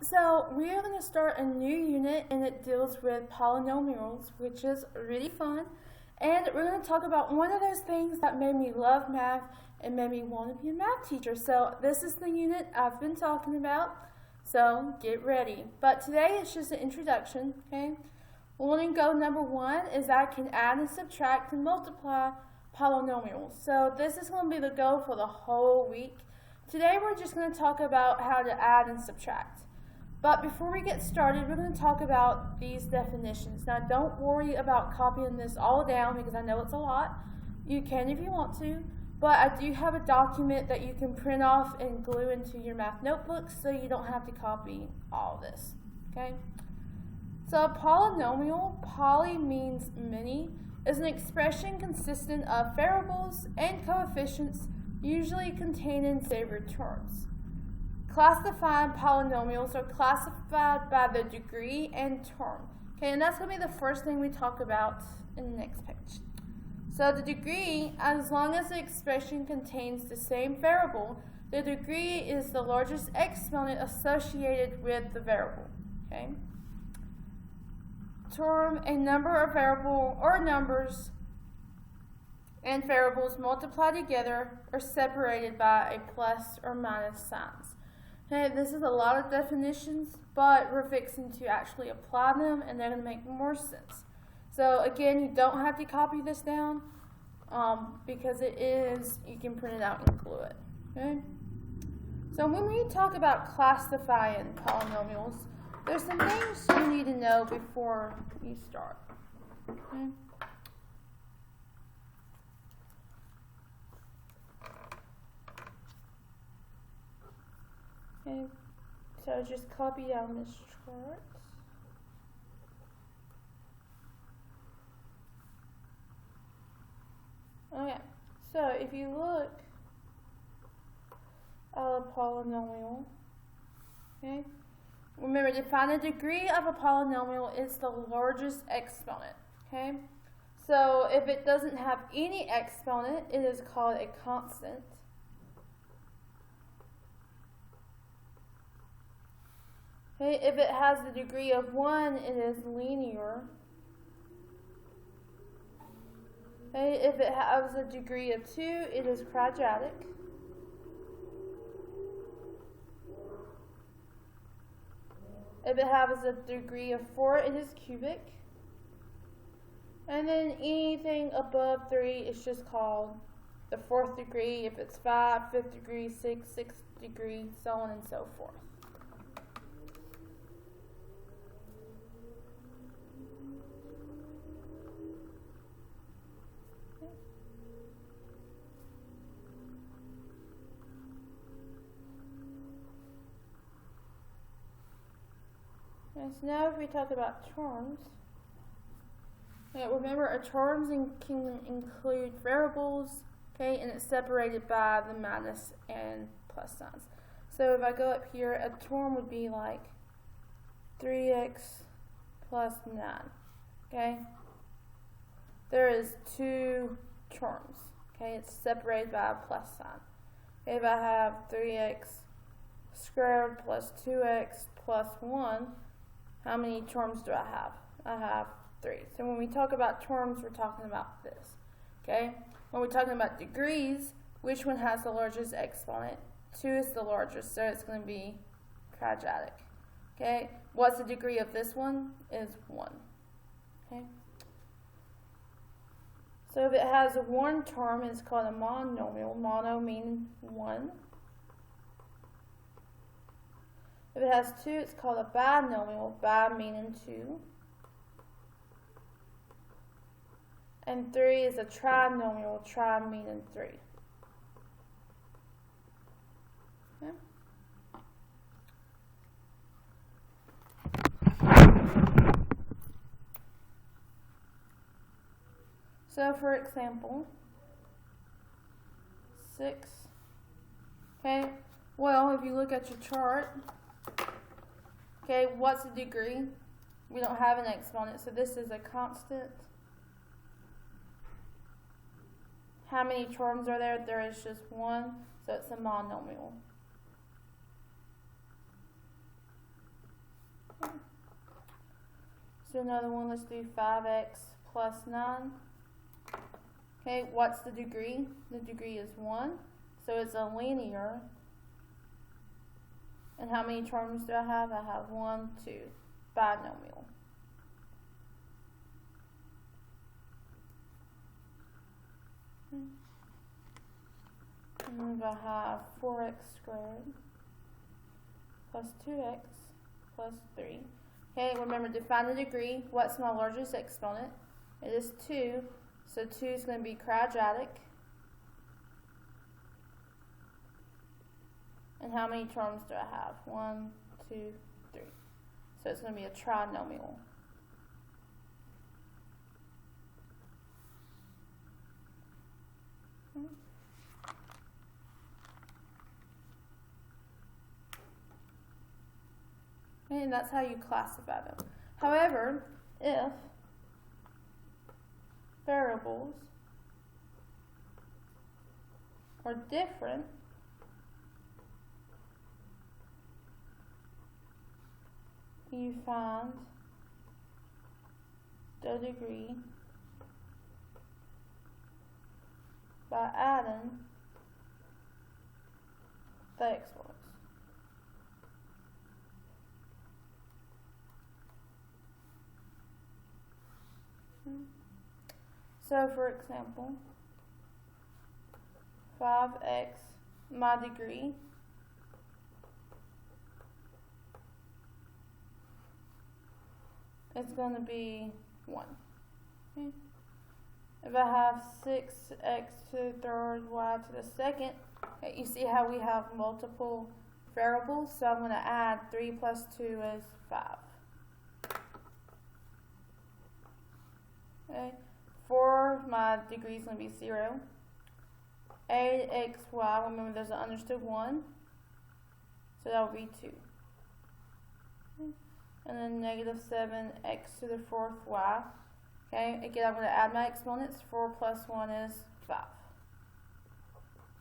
So we're going to start a new unit, and it deals with polynomials, which is really fun. And we're going to talk about one of those things that made me love math and made me want to be a math teacher. So this is the unit I've been talking about. So get ready. But today it's just an introduction, okay? We're going to go number one is I can add and subtract and multiply polynomials. So this is going to be the goal for the whole week. Today we're just going to talk about how to add and subtract. But before we get started, we're going to talk about these definitions. Now, don't worry about copying this all down because I know it's a lot. You can if you want to, but I do have a document that you can print off and glue into your math notebooks so you don't have to copy all of this, okay? So a polynomial, poly means many, is an expression consisting of variables and coefficients usually containing favored terms. Classifying polynomials are classified by the degree and term. Okay, and that's going to be the first thing we talk about in the next page. So the degree, as long as the expression contains the same variable, the degree is the largest exponent associated with the variable. Okay. Term, a number of variable or numbers and variables multiplied together or separated by a plus or minus signs. Okay, this is a lot of definitions, but we're fixing to actually apply them, and they're going to make more sense. So again, you don't have to copy this down because it is, you can print it out and glue it. Okay. So when we talk about classifying polynomials, there's some things you need to know before you start. Okay. Okay, so just copy down this chart. Okay, so if you look at a polynomial, okay, remember to find the degree of a polynomial is the largest exponent, okay? So if it doesn't have any exponent, it is called a constant. Okay, if it has the degree of 1, it is linear. Okay, if it has a degree of 2, it is quadratic. If it has a degree of 4, it is cubic. And then anything above 3 is just called the 4th degree. If it's 5, 5th degree, 6, 6th degree, so on and so forth. And so now if we talk about terms, remember a terms can include variables, okay, and it's separated by the minus and plus signs. So if I go up here, a term would be like 3x plus 9, okay? There is 2 terms, okay? It's separated by a plus sign. Okay, if I have 3x squared plus 2x plus 1, how many terms do I have? I have 3. So when we talk about terms, we're talking about this. Okay? When we're talking about degrees, which one has the largest exponent? 2 is the largest, so it's going to be quadratic. Okay? What's the degree of this one? Is 1. Okay? So if it has one term, it's called a monomial. Mono meaning 1. If it has 2, it's called a binomial, bi meaning 2. And 3 is a trinomial, tri meaning 3. Okay. So for example, 6. Okay, well if you look at your chart, okay, what's the degree? We don't have an exponent, so this is a constant. How many terms are there? There is just 1, so it's a monomial. So another one, let's do 5x plus 9. Okay, what's the degree? The degree is 1, so it's a linear. And how many terms do I have? I have 1, 2, binomial. And I have 4x squared plus 2x plus 3. Okay, remember to find the degree. What's my largest exponent? It is 2, so 2 is going to be quadratic. And how many terms do I have? 1, 2, 3. So it's going to be a trinomial. And that's how you classify them. However, if variables are different, you find the degree by adding the exponents. So for example, 5x, my degree, is going to be 1. Okay. If I have 6x to the third, y to the second, okay, you see how we have multiple variables, so I'm going to add 3 plus 2 is 5. Okay. For my degree is going to be 0. 8xy, remember there's an understood 1, so that will be 2. Okay. And then negative 7x to the fourth y. Okay, again I'm going to add my exponents. 4 plus 1 is 5.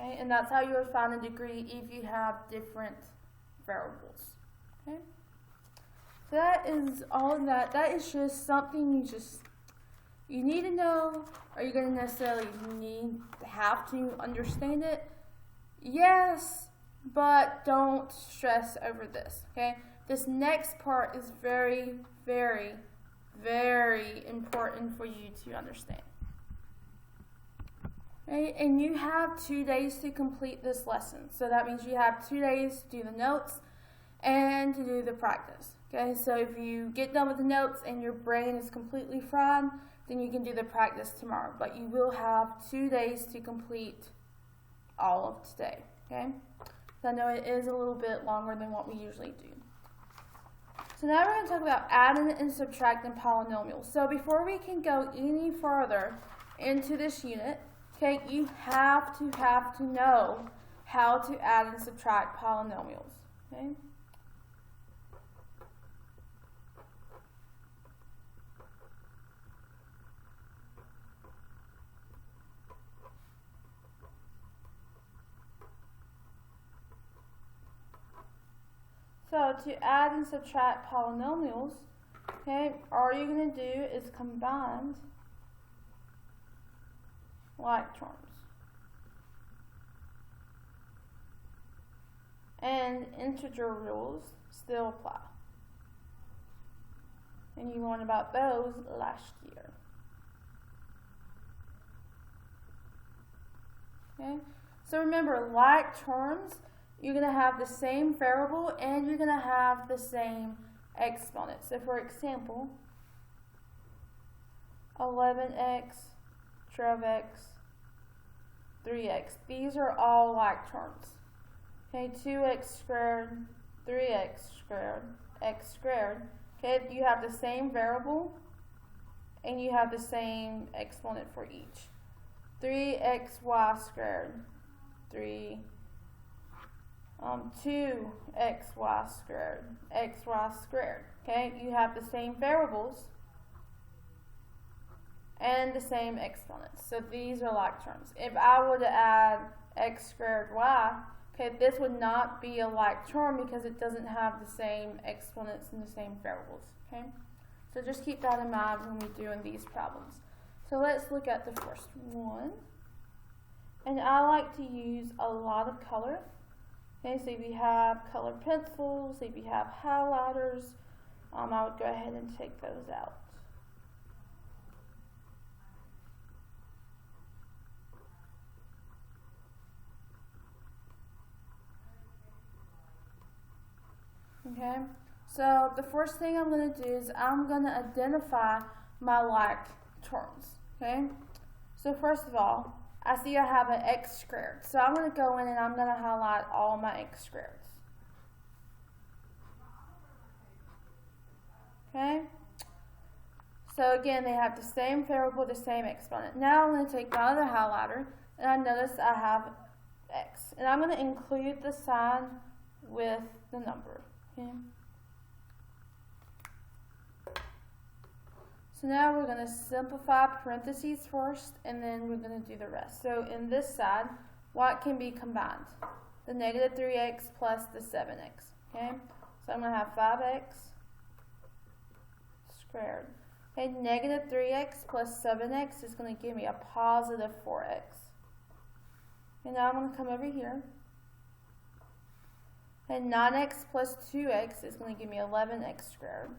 Okay, and that's how you would find a degree if you have different variables. Okay, so that is all of that. That is just something you need to know. Are you going to necessarily have to understand it? Yes, but don't stress over this. Okay, this next part is very, very, very important for you to understand. Okay, and you have 2 days to complete this lesson. So that means you have 2 days to do the notes and to do the practice. Okay, so if you get done with the notes and your brain is completely fried, then you can do the practice tomorrow. But you will have 2 days to complete all of today. Okay, so I know it is a little bit longer than what we usually do. So now we're going to talk about adding and subtracting polynomials. So before we can go any further into this unit, okay, you have to know how to add and subtract polynomials. Okay. So to add and subtract polynomials, okay, all you're going to do is combine like terms. And integer rules still apply. And you learned about those last year. Okay, so remember, like terms, you're going to have the same variable and you're going to have the same exponent. So for example, 11x, 12x, 3x. These are all like terms. Okay, 2x squared, 3x squared, x squared. Okay, you have the same variable and you have the same exponent for each. 3xy squared, 2xy squared, xy squared. Okay, you have the same variables and the same exponents. So these are like terms. If I were to add x squared y, Okay, this would not be a like term because it doesn't have the same exponents and the same variables. Okay, so just keep that in mind when we're doing these problems. So let's look at the first one. And I like to use a lot of color. Okay, so if you have colored pencils, if you have highlighters, I would go ahead and take those out. Okay, so the first thing I'm going to do is I'm going to identify my like terms. Okay, so first of all, I see I have an x squared. So I'm going to go in and I'm going to highlight all my x squareds. Okay, so again, they have the same variable, the same exponent. Now I'm going to take my other highlighter and I notice I have x. And I'm going to include the sign with the number. Okay. So now we're going to simplify parentheses first, and then we're going to do the rest. So in this side, what can be combined? The negative 3x plus the 7x. Okay, so I'm going to have 5x squared. Okay, negative 3x plus 7x is going to give me a positive 4x. And now I'm going to come over here. And 9x plus 2x is going to give me 11x squared.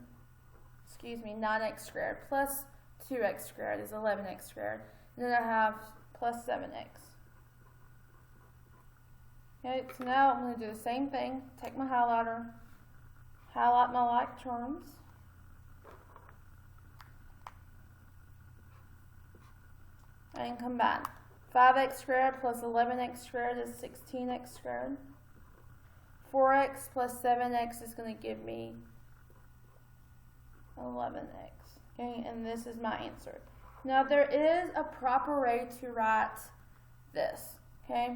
Excuse me, 9x squared plus 2x squared is 11x squared. And then I have plus 7x. Okay, so now I'm going to do the same thing. Take my highlighter, highlight my like terms. And combine. 5x squared plus 11x squared is 16x squared. 4x plus 7x is going to give me 11x. Okay, and this is my answer. Now there is a proper way to write this. Okay,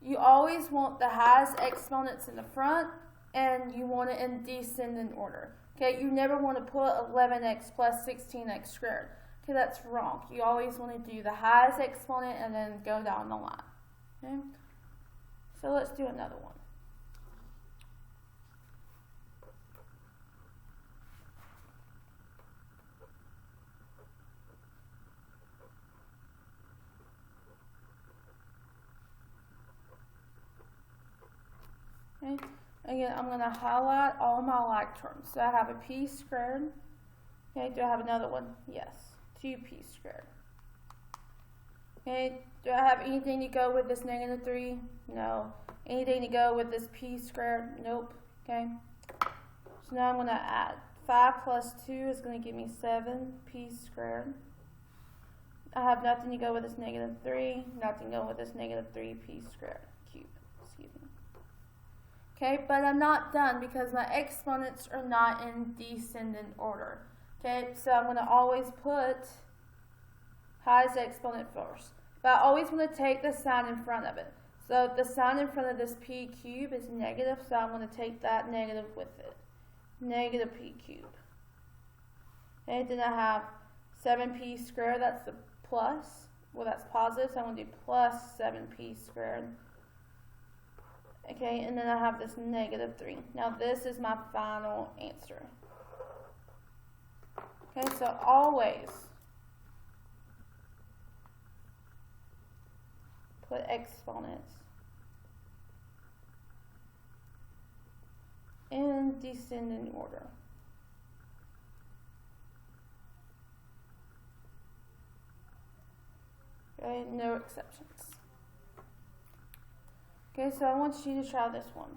you always want the highest exponents in the front and you want it in descending order. Okay, you never want to put 11x plus 16x squared. Okay, that's wrong. You always want to do the highest exponent and then go down the line. Okay, so let's do another one. Okay. Again, I'm going to highlight all my like terms. So I have a p squared. Okay, do I have another one? Yes, 2p squared. Okay, do I have anything to go with this negative 3? No. Anything to go with this p squared? Nope. Okay, so now I'm going to add 5 plus 2 is going to give me 7p squared. I have nothing to go with this negative 3, nothing to go with this negative 3p squared cube. Excuse me. Okay, but I'm not done because my exponents are not in descending order. Okay, so I'm going to always put highest exponent first. But I always want to take the sign in front of it. So the sign in front of this p cube is negative, so I'm going to take that negative with it. Negative p cube. Okay, then I have 7p squared, that's the plus. Well, that's positive, so I'm going to do plus 7p squared. Okay, and then I have this negative 3. Now this is my final answer. Okay, so always put exponents in descending order. Okay, no exceptions. Okay, so I want you to try this one.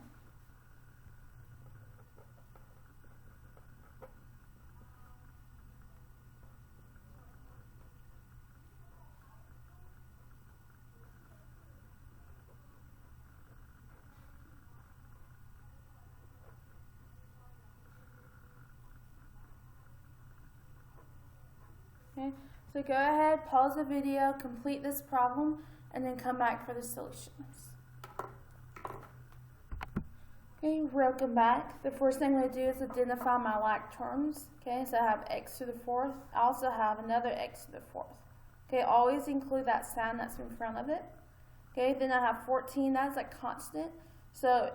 Okay, so go ahead, pause the video, complete this problem, and then come back for the solutions. Okay, welcome back. The first thing I'm going to do is identify my like terms. Okay, so I have x to the fourth. I also have another x to the fourth. Okay, always include that sign that's in front of it. Okay, then I have 14, that's a constant. So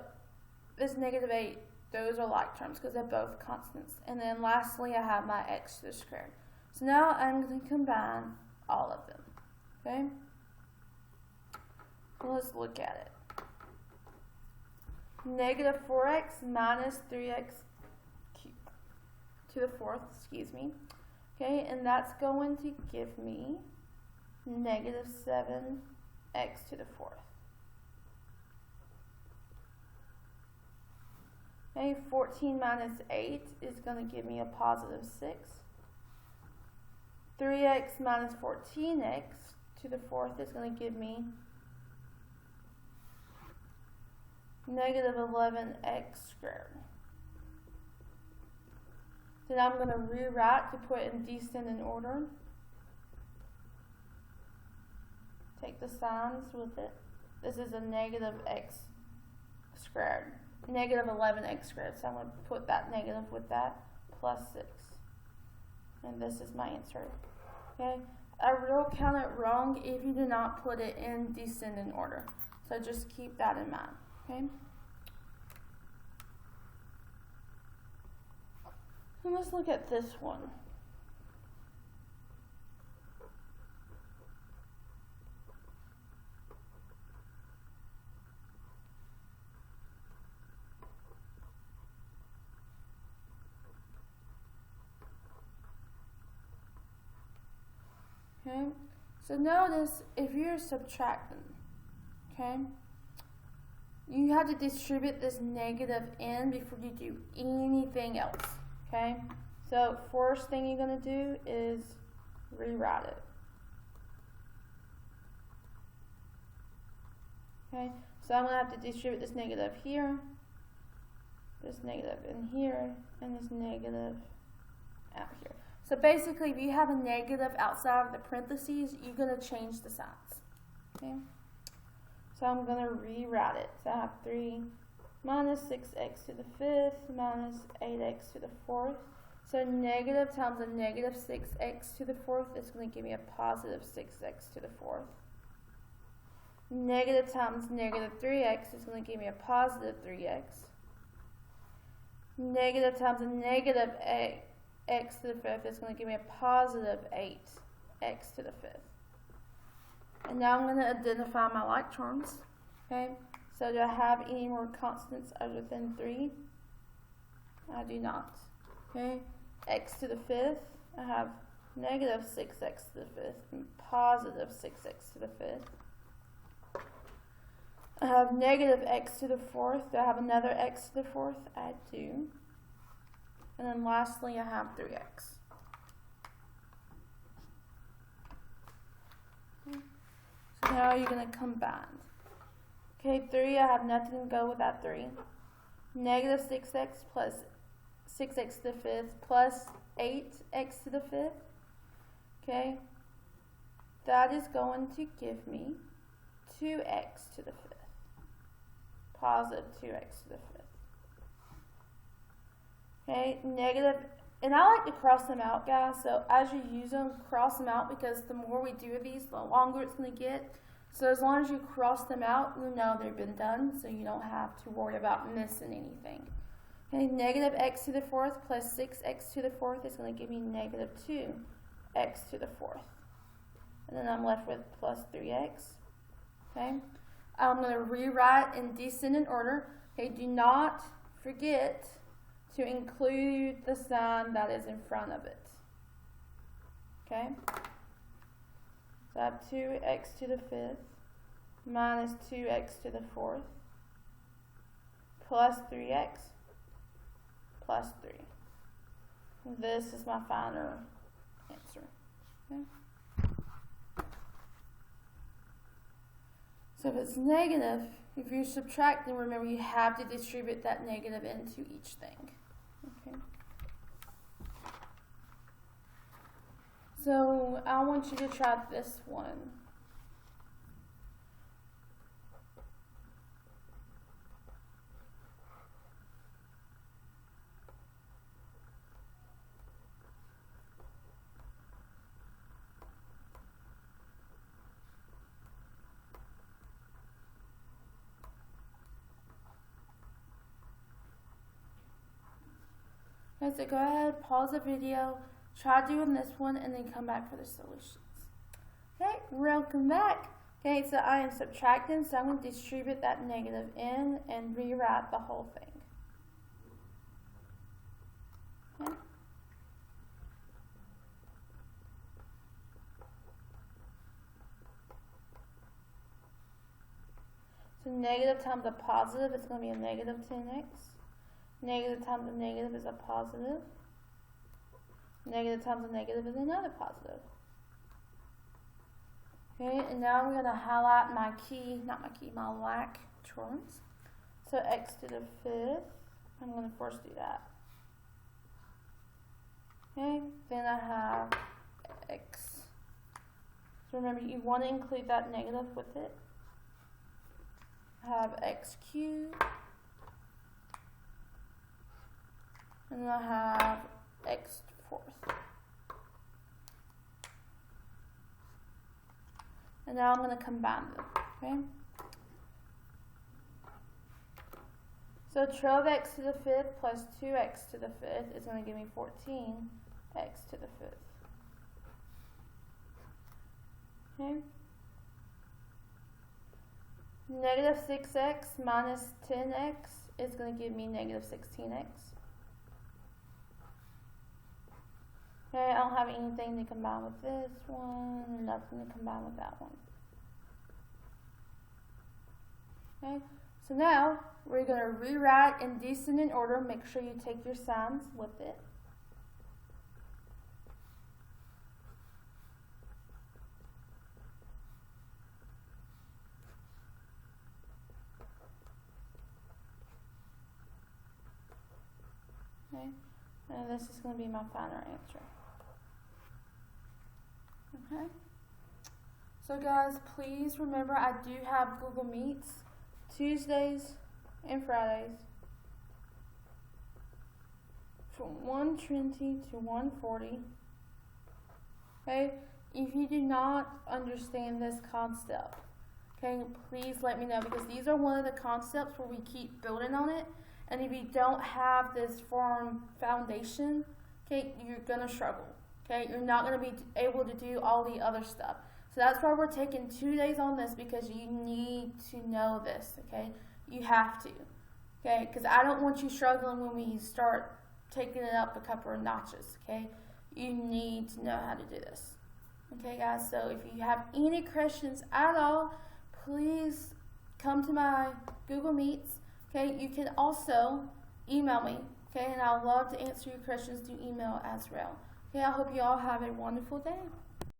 this negative 8, those are like terms because they're both constants. And then lastly, I have my x to the squared. So now I'm going to combine all of them. Okay? So let's look at it. Negative 4x minus 3x to the fourth, Okay, and that's going to give me negative 7x to the fourth. Okay, 14 minus 8 is going to give me a positive 6. 3x minus 14x to the fourth is going to give me negative 11x squared. Then I'm going to rewrite to put in descending order. Take the signs with it. This is a negative x squared. Negative 11x squared. So I'm going to put that negative with that plus 6. And this is my answer. Okay? I will count it wrong if you do not put it in descending order. So just keep that in mind. Okay? And let's look at this one. Okay, so notice if you're subtracting, okay, you have to distribute this negative in before you do anything else. Okay, so first thing you're going to do is rewrite it. Okay, so I'm going to have to distribute this negative here, this negative in here, and this negative out here. So basically, if you have a negative outside of the parentheses, you're going to change the signs. Okay, so I'm going to rewrite it. So I have 3 minus 6x to the fifth minus 8x to the fourth. So negative times a negative 6x to the fourth is going to give me a positive 6x to the fourth. Negative times negative 3x is going to give me a positive 3x. Negative times a negative x to the fifth is going to give me a positive 8x to the fifth. And now I'm going to identify my like terms. Okay. So do I have any more constants other than 3? I do not. Okay, x to the fifth, I have negative 6x to the fifth and positive 6x to the fifth. I have negative x to the fourth. Do I have another x to the fourth? I do. And then lastly, I have 3x. So now you're going to combine. Okay, 3, I have nothing to go with that 3. Negative 6x plus 6x to the fifth plus 8x to the fifth. Okay, that is going to give me 2x to the fifth. Positive 2x to the fifth. Okay, negative, and I like to cross them out, guys. So as you use them, cross them out because the more we do of these, the longer it's going to get. So as long as you cross them out, you know they've been done, so you don't have to worry about missing anything. Okay, negative x to the fourth plus 6x to the fourth is going to give me negative 2x to the fourth. And then I'm left with plus 3x. Okay, I'm going to rewrite in descending order. Okay, do not forget to include the sign that is in front of it. Okay, so I have 2x to the fifth minus 2x to the fourth plus 3x plus 3. This is my final answer. Okay. So if it's negative, if you're subtracting, remember you have to distribute that negative into each thing. Okay. So I want you to try this one. Okay, so go ahead, pause the video, try doing this one, and then come back for the solutions. Okay, welcome back. Okay, so I am subtracting, so I'm going to distribute that negative in and rewrite the whole thing. Okay. So negative times a positive is going to be a negative 10x. Negative times a negative is a positive. Negative times a negative is another positive. Okay, and now I'm going to highlight my key, my like terms. So x to the 5th, I'm going to first do that. Okay, then I have x. So remember, you want to include that negative with it. I have x cubed. And then I have x fourth. And now I'm going to combine them, okay? So 12x to the 5th plus 2x to the 5th is going to give me 14x to the 5th. Okay? Negative 6x minus 10x is going to give me negative 16x. Okay, I don't have anything to combine with this one, nothing to combine with that one. Okay, so now we're going to rewrite in descending order. Make sure you take your signs with it. Okay, and this is going to be my final answer. Okay, so guys, please remember I do have Google Meets Tuesdays and Fridays from 1:20 to 1:40. Okay, if you do not understand this concept, okay, please let me know, because these are one of the concepts where we keep building on it, and if you don't have this firm foundation, okay, you're gonna struggle. Okay, you're not going to be able to do all the other stuff. So that's why we're taking 2 days on this, because you need to know this, okay? You have to, okay? Because I don't want you struggling when we start taking it up a couple of notches, okay? You need to know how to do this. Okay, guys, so if you have any questions at all, please come to my Google Meets, okay? You can also email me, okay? And I'd love to answer your questions through email as well. Okay, I hope you all have a wonderful day.